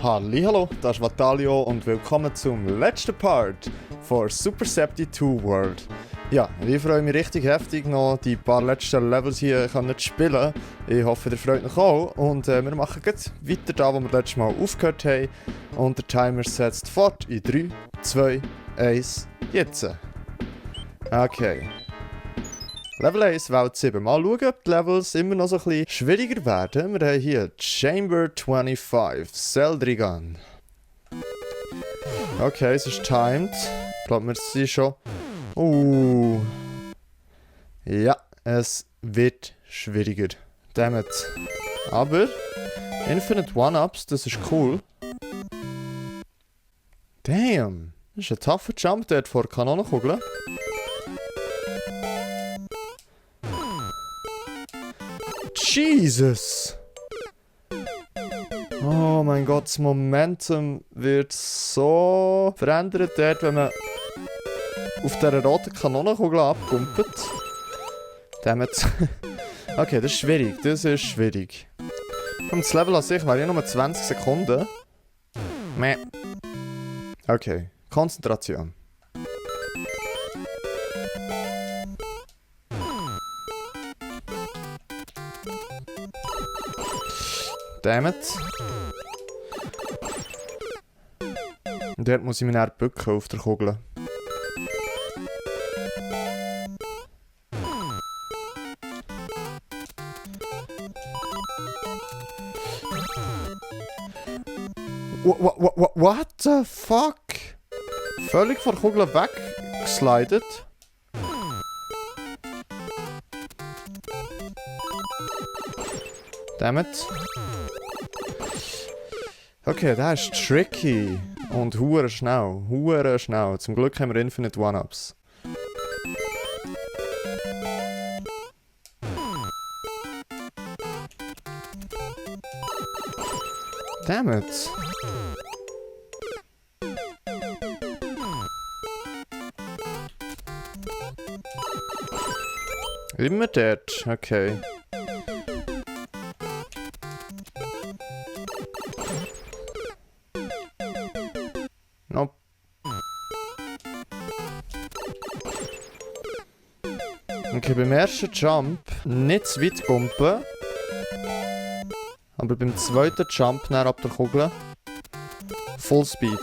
Hallo, das ist Vatalio und willkommen zum letzten Part von Super Septi 2 World. Ja, ich freue mich richtig heftig, noch die paar letzten Levels hier zu spielen. Ich hoffe, ihr freut euch auch. Und wir machen jetzt weiter da, wo wir letztes Mal aufgehört haben. Und der Timer setzt fort in 3, 2, 1, jetzt. Okay. Level 1, Welt 7. Mal schauen, ob die Levels immer noch so ein bisschen schwieriger werden. Wir haben hier Chamber 25, Seldrigan. Okay, es ist timed. Ich glaube, wir sind schon... Ja, es wird schwieriger. Damit. Aber Infinite One-Ups, das ist cool. Damn, das ist ein tougher Jump dort vor Kanonenkugeln. Jesus! Oh mein Gott, das Momentum wird so verändert dort, wenn man auf dieser roten Kanonenkugel abkumpelt. Damit. Okay, das ist schwierig, das ist schwierig. Und das Level an sich wäre ja nur 20 Sekunden. Meh. Okay, Konzentration. Dammit. Und dort muss ich mich dann bücken auf der Kugel. What the fuck? Völlig von der Kugel weggeslidet. Dammit. Okay, das ist tricky. Und hure schnell. Hure schnell. Zum Glück haben wir Infinite One-Ups. Dammit. Immer dort. Okay. Nope. Okay, beim ersten Jump nicht zu weit gumpen. Aber beim zweiten Jump nach ab der Kugel Full Speed.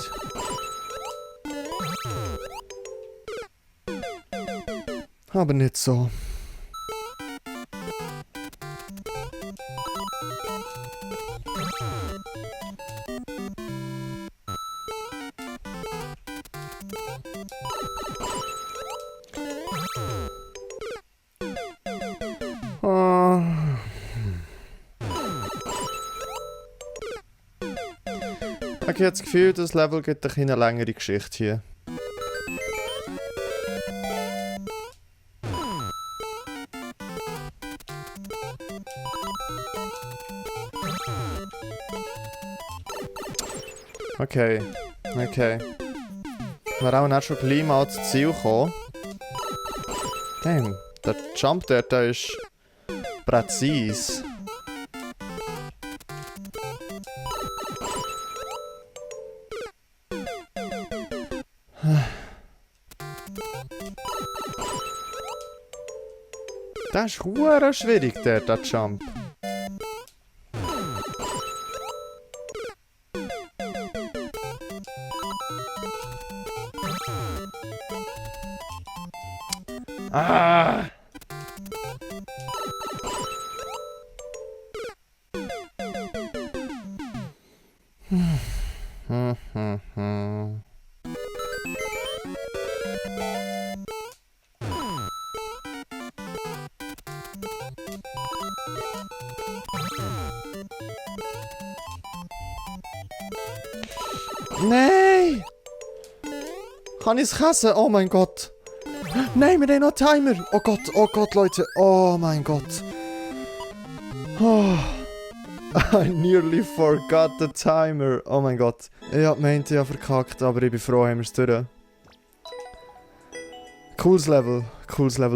Aber nicht so. Ich habe das Gefühl, das Level gibt eine längere Geschichte hier. Okay. Okay. Wir haben auch schon gleich mal ins Ziel gekommen. Damn, der Jump dort, der ist präzise. Das ist verdammt schwierig, der Jump. Ah! Nein! Kann ich es essen? Oh mein Gott! Nein, wir haben noch einen Timer! Oh Gott, Leute! Oh mein Gott! Oh. I nearly forgot the timer! Oh mein Gott! Ich hab gemeint, ich hab verkackt, aber ich bin froh, haben wir es durch. Cooles Level,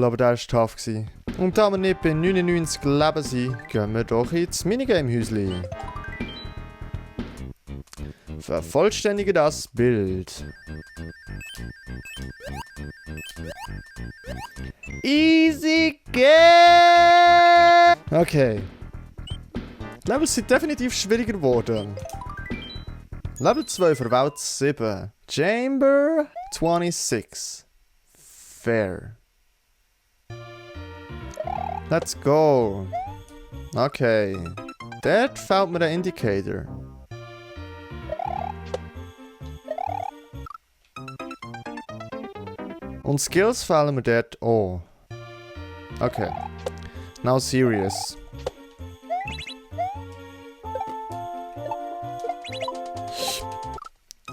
aber der war tough gewesen. Und da wir nicht bei 99 Leben sind, gehen wir doch ins Minigame-Häuschen. Vervollständige das Bild. Easy game! Okay. Die Levels sind definitiv schwieriger geworden. Level 2 für Welt 7. Chamber 26. Fair. Let's go. Okay. Dort fehlt mir ein Indicator. Und Skills fehlen mir dort auch. Okay. Now serious.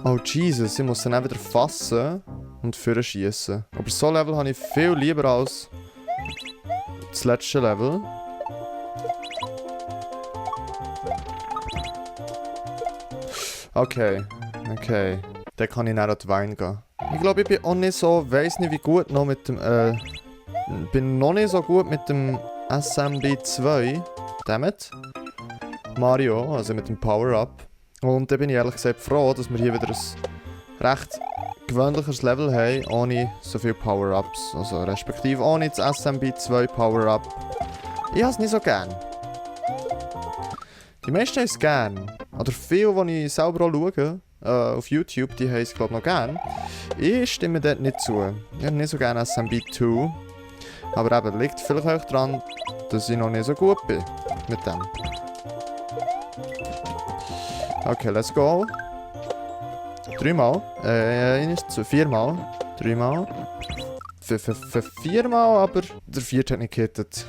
Oh Jesus, ich muss dann auch wieder fassen und vorher schiessen. Aber so Level habe ich viel lieber als das letzte Level. Okay, okay. Dann kann ich dann an die Wein gehen. Ich glaube, ich bin auch nicht so, weiss nicht wie gut noch mit dem, bin noch nicht so gut mit dem SMB2. Damit. Mario, also mit dem Power-Up. Und da bin ich ehrlich gesagt froh, dass wir hier wieder ein recht gewöhnliches Level haben, ohne so viele Power-Ups. Also respektive ohne das SMB2 Power-Up. Ich habe es nicht so gern. Die meisten haben es gern. Oder viele, die ich selber auch schaue, auf YouTube, die haben es glaube ich noch gern. Ich stimme dort nicht zu. Ich habe nicht so gerne SMB2. Aber eben, liegt vielleicht auch daran, dass ich noch nicht so gut bin mit dem. Okay, let's go. 3-mal. Viermal. 3-mal. 4-mal, aber der vierte hat nicht gehittet.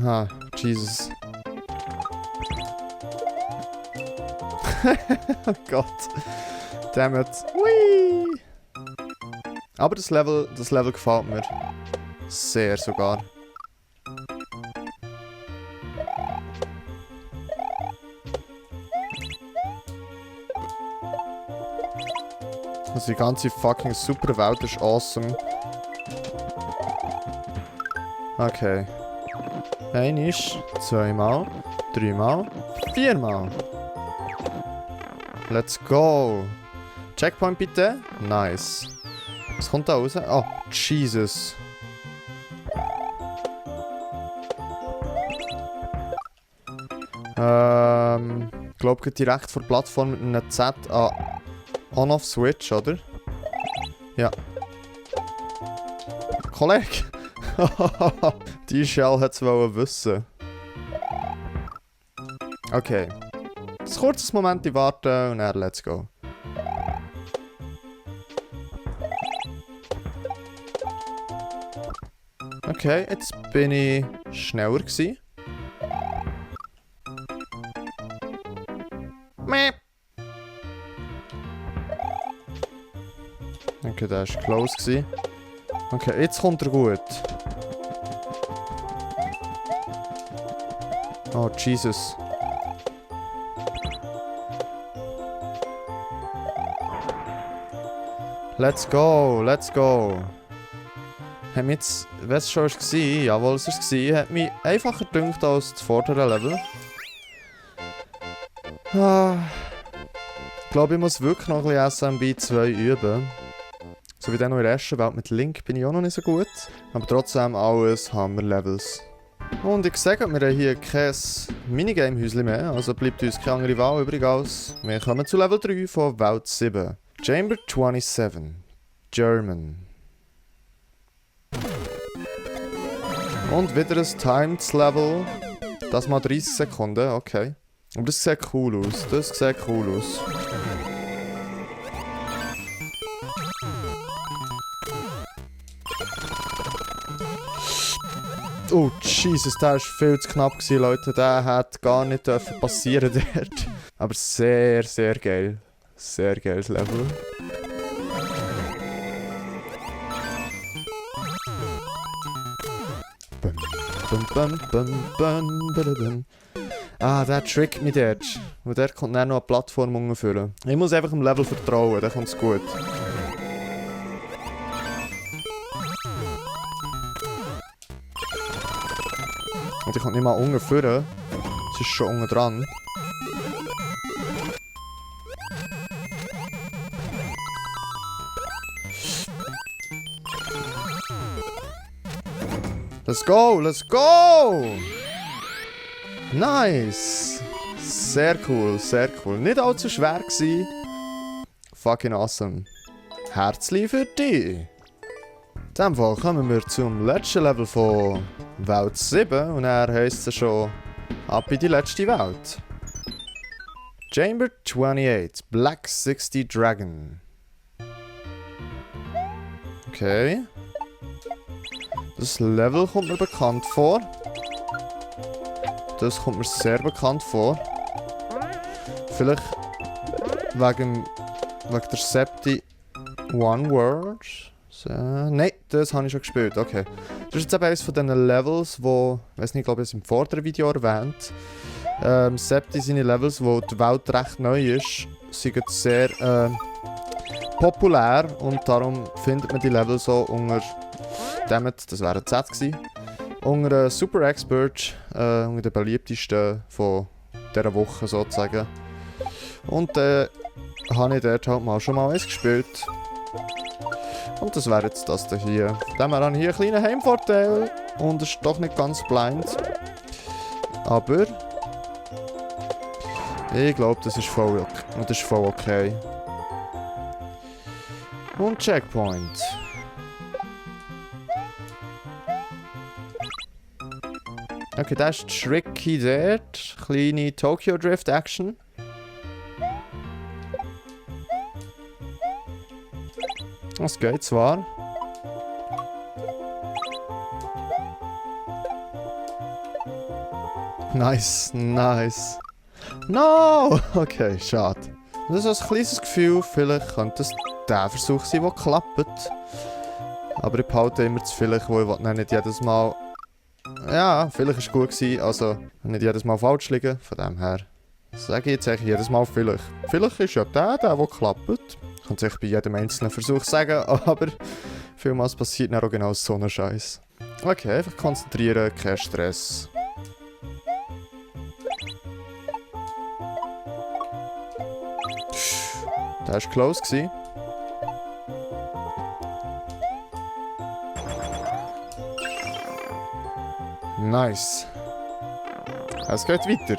Ah, Jesus. Oh Gott. Damn it. Whee! Aber das Level gefällt mir. Sehr sogar. Also die ganze fucking super Welt ist awesome. Okay. 1, 2-mal, 3-mal, 4-mal. Let's go. Checkpoint bitte. Nice. Was kommt da raus? Oh, Jesus. Ich glaube direkt vor der Plattform mit einem Z On-Off-Switch, oder? Ja. Kollege! Die Shell hat es wissen. Okay. Ein kurzes Moment warten und dann let's go. Okay, jetzt bin ich schneller gewesen. Meep. Okay, der war close gewesen. Okay, jetzt kommt er gut. Oh, Jesus. Let's go, let's go. Hat mich jetzt, wenn es schon war, jawohl, es war, hat mich einfacher gedünkt als das vordere Level. Ich glaube, ich muss wirklich noch ein bisschen SMB2 üben. So wie dann noch in der ersten Welt mit Link bin ich auch noch nicht so gut. Aber trotzdem alles Hammer-Levels. Und ich sage, wir haben hier kein Minigame-Häuschen mehr, also bleibt uns keine andere Wahl übrig als wir kommen zu Level 3 von Welt 7. Chamber 27. German. Und wieder ein Timed Level. Das mal 30 Sekunden, okay. Aber das sieht cool aus. Das sieht cool aus. Oh, Jesus, der war viel zu knapp, Leute. Der hätte gar nicht passieren dort. Aber sehr, sehr geil. Sehr geiles Level. Ah, der trickt mich dort. Und der kommt dann noch eine Plattform umführen. Ich muss einfach dem Level vertrauen, dann kommt es gut. Und ich konnte nicht mal umführen. Es ist schon unten dran. Let's go, let's go! Nice! Sehr cool, sehr cool. Nicht allzu schwer gewesen. Fucking awesome. Herzlich für dich! In diesem Fall kommen wir zum letzten Level von Welt 7 und er heisst es schon ab in die letzte Welt. Chamber 28, Black 60 Dragon. Okay. Das Level kommt mir bekannt vor. Das kommt mir sehr bekannt vor. Vielleicht wegen der Septi One World. So, nein, das habe ich schon gespielt. Okay. Das ist jetzt eben eines von diesen Levels, wo, ich weiß nicht, ich glaube, ich habe es im vorderen Video erwähnt. Septi seine Levels, wo die Welt recht neu ist, sind sehr populär und darum findet man die Level so unter, das wäre ein Z gewesen, unter Super Expert, unter den beliebtesten von dieser Woche sozusagen. Und habe ich dort halt mal schon mal eins gespielt. Und das wäre jetzt das hier. Von dem her habe ich hier einen kleinen Heimvorteil und es ist doch nicht ganz blind. Aber ich glaube, das ist voll okay. Und Checkpoint. Okay, das ist tricky dort. Kleine Tokyo Drift Action. Das geht zwar. Nice, nice. No! Okay, schade. Das ist ein kleines Gefühl, vielleicht könnte es der Versuch sein, der klappt. Aber ich behalte immer das vielleicht, wo ich nicht jedes Mal... Ja, vielleicht war es gut gewesen, also nicht jedes Mal falsch liegen. Von dem her sage ich jetzt eigentlich jedes Mal vielleicht. Vielleicht ist ja der klappt. Ich kann es euch bei jedem einzelnen Versuch sagen, aber vielmals passiert dann auch genau so ein Scheiß. Okay, einfach konzentrieren, kein Stress. Das war close gewesen. Nice. Es geht weiter.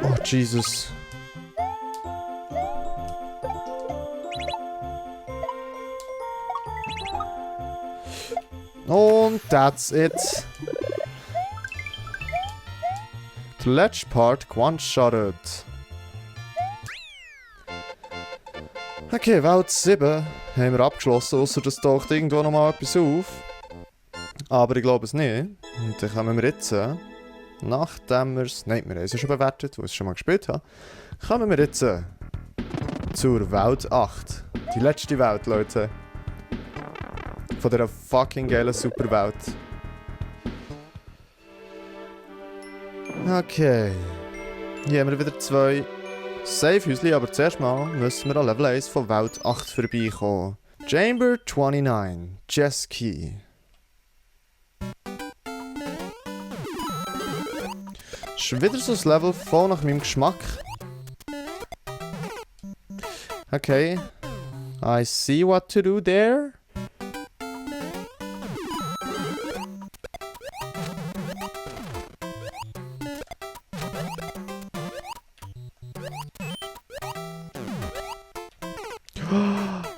Oh, Jesus. Und that's it. The letzte Part one-shotted. Okay, Welt 7 haben wir abgeschlossen, außer dass taucht irgendwo nochmal etwas auf. Aber ich glaube es nicht. Und dann kommen wir jetzt, nachdem wir es... Nein, wir haben es ja schon bewertet, weil ich es schon mal gespielt habe. Kommen wir jetzt zur Welt 8. Die letzte Welt, Leute. Von dieser fucking geilen Superwelt. Okay. Hier haben wir wieder 2 Safe-Häuschen, aber zuerst mal müssen wir an Level 1 von Welt 8 vorbeikommen. Chamber 29, Chess Key. Ist wieder so ein Level voll nach meinem Geschmack. Okay. I see what to do there.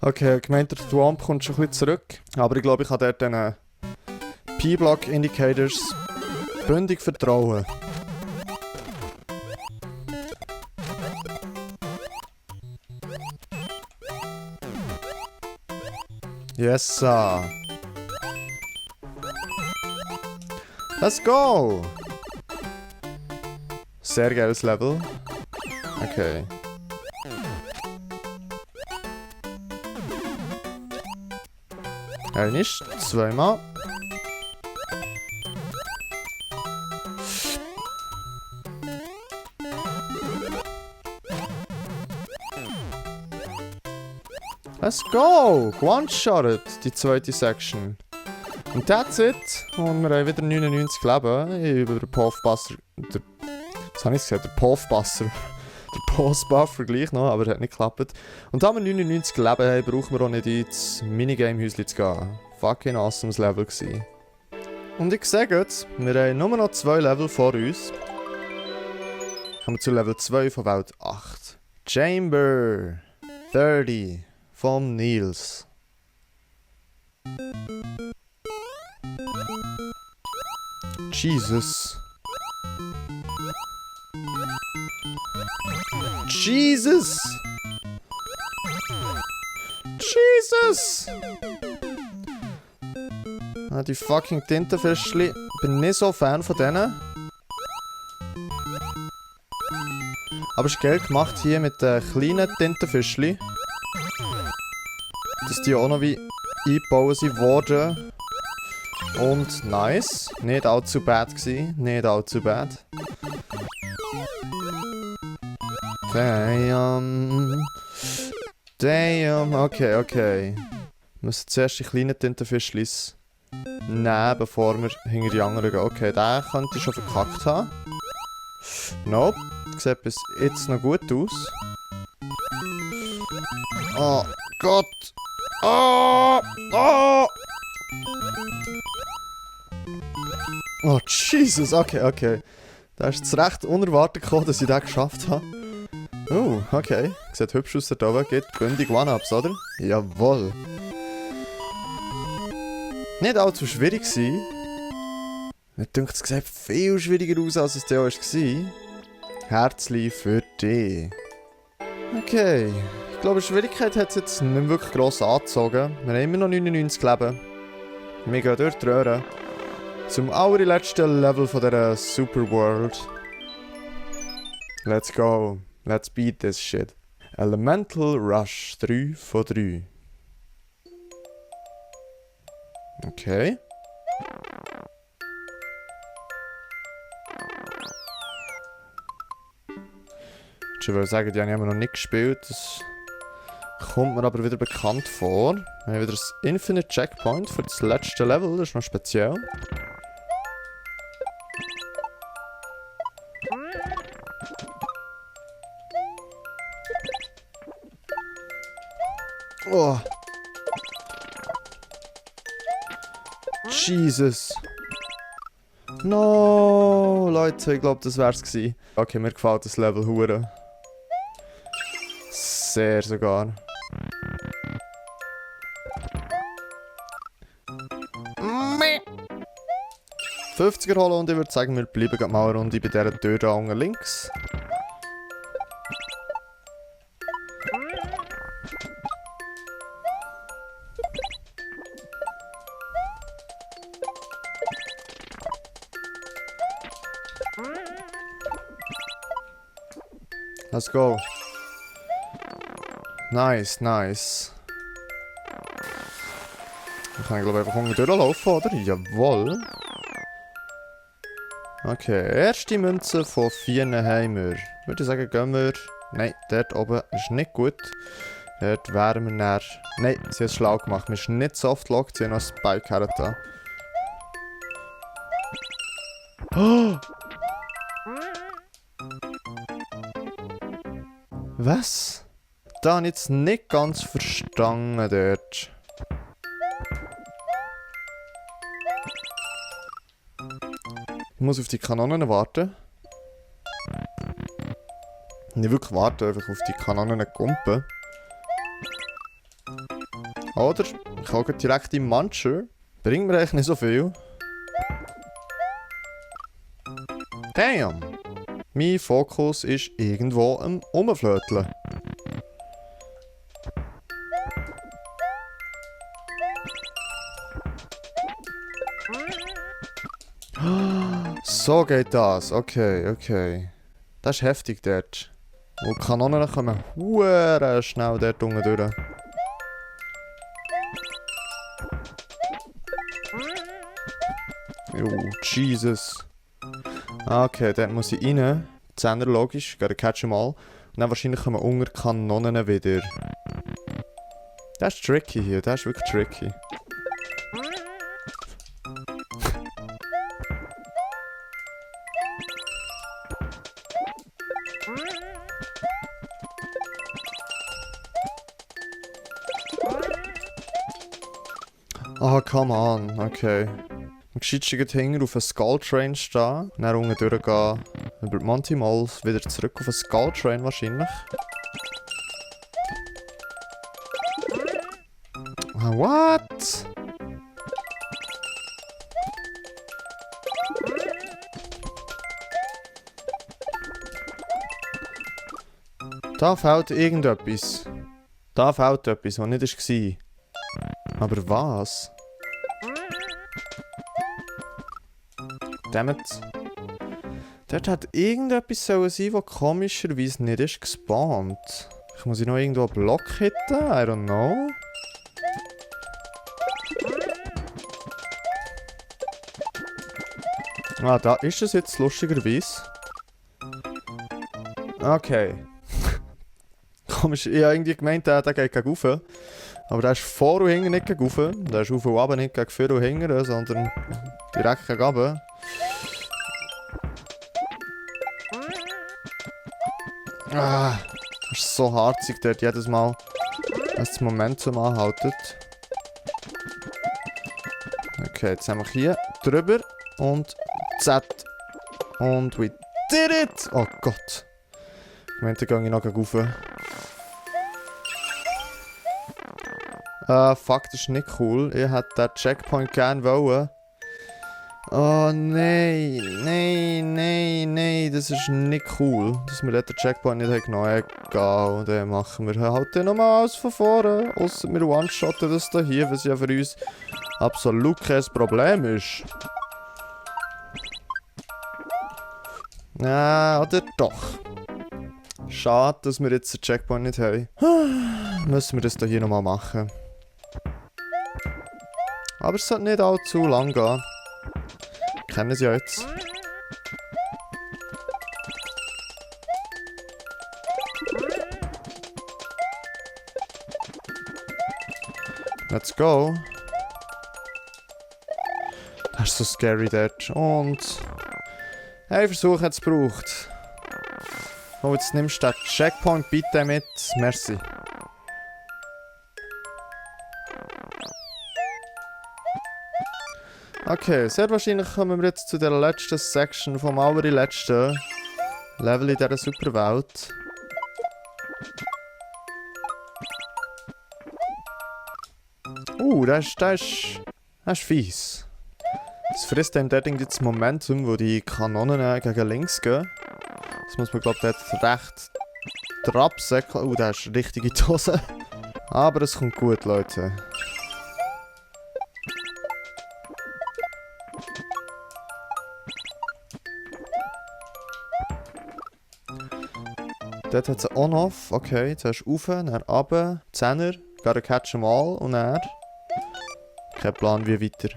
Okay, gemeint, der Thwomp kommt schon ein bisschen zurück. Aber ich glaube, ich kann dort den P-Block Indicators bündig vertrauen. Yes, sir. Let's go! Sehr geiles Level. Okay. Einmal, zweimal. Let's go! One-shotted, die zweite Section. Und that's it. Und wir haben wieder 99 Leben. Über den Puffbusser. Was habe ich gesagt? Der Puffbusser. Der Postbuffer gleich noch, aber das hat nicht geklappt. Und da wir 99 Leben haben, brauchen wir auch nicht ins Minigame-Häuschen zu gehen. Fucking awesomes Level gewesen. Und ich sage jetzt, wir haben nur noch 2 Level vor uns. Kommen wir zu Level 2 von Welt 8. Chamber 30 vom Nils. Jesus. Jesus! Jesus! Ah, die fucking Tintenfischli. Bin nicht so Fan von denen. Aber es ist geil gemacht hier mit den kleinen Tintenfischli. Dass die auch noch wie eingebaut sind worden. Und nice. Nicht allzu bad gewesen. Nicht allzu bad. Damn. Damn. Okay, okay. Wir müssen zuerst die kleinen Tintenfischlis nehmen, bevor wir hinter die anderen gehen. Okay, der könnte schon verkackt haben. Nope. Sieht bis jetzt noch gut aus. Oh Gott. Oh. Oh. Oh, Jesus. Okay, okay. Da ist es recht unerwartet gekommen, dass ich das geschafft habe. Oh, okay. Sieht hübsch aus da oben. Geht bündig One-Ups, oder? Jawohl. Nicht allzu schwierig gewesen. Mir denkt, es sieht viel schwieriger aus, als es da war. Herzli für dich. Okay. Ich glaube, die Schwierigkeit hat es jetzt nicht wirklich gross angezogen. Wir haben immer noch 99 Leben. Wir gehen durch die Röhre. Zum allerletzten Level von dieser Super World. Let's go. Let's beat this shit. Elemental Rush 3 von 3. Okay. Ich würde sagen, die habe ich immer noch nicht gespielt. Das kommt mir aber wieder bekannt vor. Wir haben wieder das Infinite Checkpoint für das letzte Level. Das ist noch speziell. Oh. Jesus. No, Leute, ich glaube, das wär's gewesen. Okay, mir gefällt das Level hure. Sehr sogar. Meh. 50er holen und ich würde sagen, wir bleiben mal eine Runde bei dieser Tür da unten links. Let's go. Nice, nice. Dann kann ich glaube einfach unten durchlaufen, oder? Jawohl. Okay, erste Münze von 4 haben wir. Würde ich sagen, gehen wir... Nein, dort oben ist nicht gut. Dort wären wir näher... Nein, sie hat es schlau gemacht. Wir sind nicht softlocked, sie haben noch Spike hergetan. Oh! Was? Da habe ich jetzt nicht ganz verstanden dort. Ich muss auf die Kanonen warten. Nicht wirklich warten, einfach auf die Kanonen kumpen. Oder ich kann direkt im Muncher. Bringt mir eigentlich nicht so viel. Damn! Mein Fokus ist irgendwo am Rumflöteln. So geht das. Okay, okay. Das ist heftig dort. Und die Kanonen kommen hure schnell dort unten durch. Oh, Jesus. Okay, dort muss ich rein. 10er logisch, gotta catch them all. Und dann wahrscheinlich kommen unter Kanonen wieder. Das ist tricky hier, das ist wirklich tricky. Ah, come on. Okay. Am gescheitsten hinten auf einen Skull Train stehen. Dann unten durchgehen. Über die Monty Mall. Wieder zurück auf einen Skull Train wahrscheinlich. What? Da fehlt irgendetwas. Da fehlt etwas, was nicht war. Aber was? Dammit. Dort hat irgendetwas sein sollen, das komischerweise nicht ist gespawnt. Ich muss noch irgendwo einen Block hitten? I don't know. Ah, da ist es jetzt lustigerweise. Okay. Komisch, ich habe irgendwie gemeint, der geht gegen rauf. Aber der ist vor und hinten nicht gegen rauf. Der ist auf und runter nicht gegen vor und hinten, sondern direkt gegen runter. Ah, das ist so harzig dort jedes Mal, wenn das Momentum anhaltet. Okay, jetzt haben wir hier drüber und Z. Und we did it! Oh Gott. Ich meine, da gehe ich noch gegen rauf. Fuck, das ist nicht cool. Ich hätte den Checkpoint gerne wollen. Oh nein, nein, nein, nein, das ist nicht cool. Dass wir dort den Checkpoint nicht genommen haben. Egal, dann machen wir halt nochmal alles von vorne. Ausser wir one-shotten das da hier, was ja für uns absolut kein Problem ist. Oder doch. Schade, dass wir jetzt den Checkpoint nicht haben. Müssen wir das da hier nochmal machen. Aber es sollte nicht allzu lang gehen. Kennen Sie ja jetzt. Let's go. Das ist so scary dort. Und... Ein Versuch hat es gebraucht. Oh, jetzt nimmst du den Checkpoint bitte mit. Merci. Okay, sehr wahrscheinlich kommen wir jetzt zu der letzten Section vom allerletzten Level in dieser Superwelt. Das ist fies. Das frisst dann dort irgendwie das Momentum, wo die Kanonen gegen links gehen. Das muss man, glaube ich, dort recht trapsen. Das ist eine richtige Dose. Aber es kommt gut, Leute. Dort hat es einen On-Off. Okay, zuerst rauf, dann runter, 10er, gotta catch them all und dann... Kein Plan wie weiter.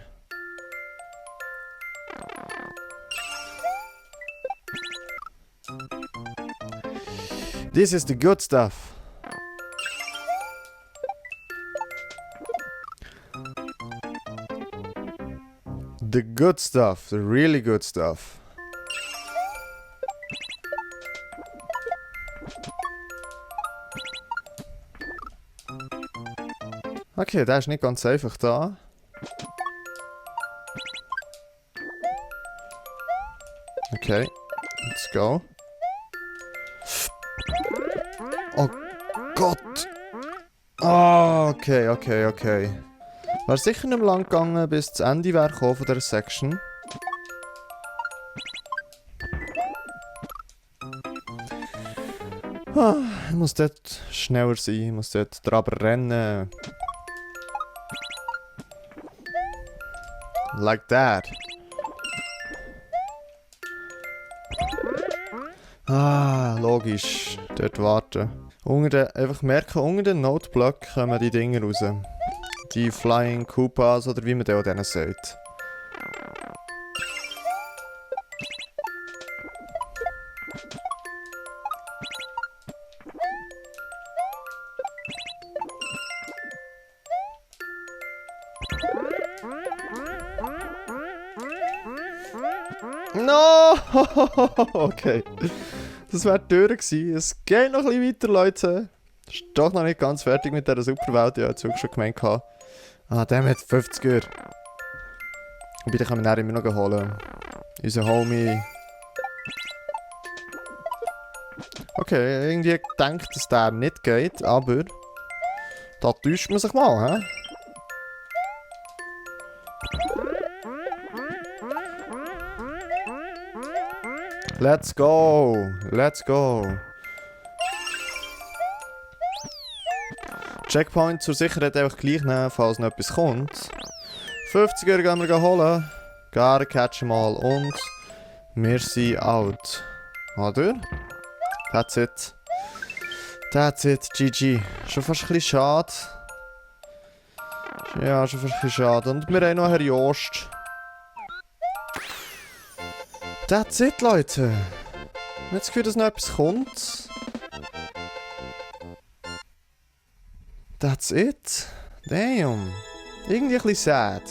This is the good stuff. The good stuff, the really good stuff. Okay, der ist nicht ganz einfach da. Okay, let's go. Oh Gott! Ah, okay. Wäre sicher nicht mehr lang gegangen, bis das Ende wäre gekommen von dieser Section. Ich muss dort schneller sein, ich muss dort dran rennen. Like that. Logisch. Dort warten. Einfach merken, unter den Noteblock kommen die Dinger raus. Die Flying Koopas oder wie man denen sagt. No! Okay. Das wäre die Tür gewesen. Es geht noch ein bisschen weiter, Leute. Ist doch noch nicht ganz fertig mit dieser Superwelt. Ja, jetzt wirklich schon gemeint. Ah, der hat 50er. Und den können wir dann immer noch holen. Unser Homie. Okay, irgendwie gedacht, dass der nicht geht, aber da täuscht man sich mal, hä? Let's go! Let's go! Checkpoint zur Sicherheit einfach gleich nehmen, falls noch etwas kommt. 50er gehen wir holen. Gar catchen mal und wir sind out. Oder? That's it. That's it, GG. Schon fast ein bisschen schade. Ja, schon fast ein bisschen schade. Und wir haben noch Herr Jost. That's it, Leute. Ich habe das Gefühl, dass noch etwas kommt. That's it. Damn. Irgendwie ein bisschen sad.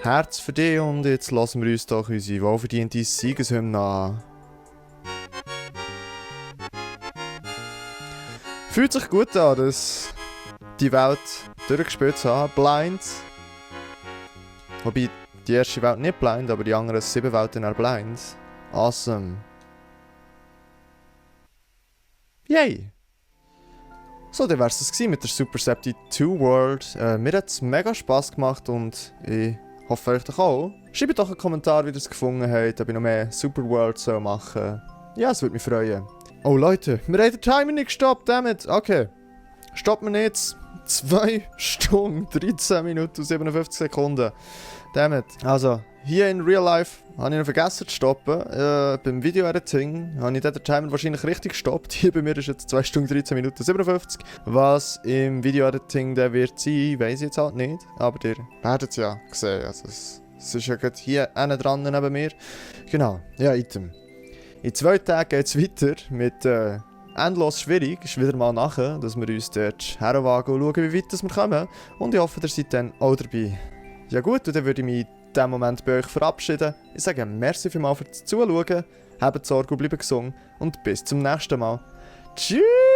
Herz für dich und jetzt lassen wir uns doch unsere wohlverdiente Siegeshymne an. Fühlt sich gut an, dass die Welt durchgespielt zu haben. Blind. Wobei die erste Welt nicht blind, aber die anderen 7 Welten sind blind. Awesome. Yay! So, dann wär's das mit der Super Septi 2 World. Mir hat's mega Spass gemacht und ich hoffe euch doch auch. Schreibt doch einen Kommentar, wie ihr es gefunden habt, ob ich noch mehr Super World machen soll. Ja, es würde mich freuen. Oh Leute, wir haben den Timer nicht gestoppt, damit. Okay. Stoppen wir jetzt. 2 Stunden, 13 Minuten und 57 Sekunden. Damit. Also, hier in Real Life habe ich noch vergessen zu stoppen. Beim Video-Editing habe ich den Timer wahrscheinlich richtig gestoppt. Hier bei mir ist jetzt 2 Stunden, 13 Minuten 57. Was im Video-Editing der wird sein, weiss ich jetzt halt nicht. Aber ihr werdet es ja sehen. Also, es ist ja gerade hier dran neben mir. Genau. Ja, Item. In 2 Tagen geht es weiter mit endlos schwierig. Ist wieder mal nachher, dass wir uns dort herwagen und schauen, wie weit wir kommen. Und ich hoffe, ihr seid dann auch dabei. Ja gut, und dann würde ich mich in diesem Moment bei euch verabschieden. Ich sage merci vielmals fürs Zuschauen, habt Sorge und bleibt gesund und bis zum nächsten Mal. Tschüss!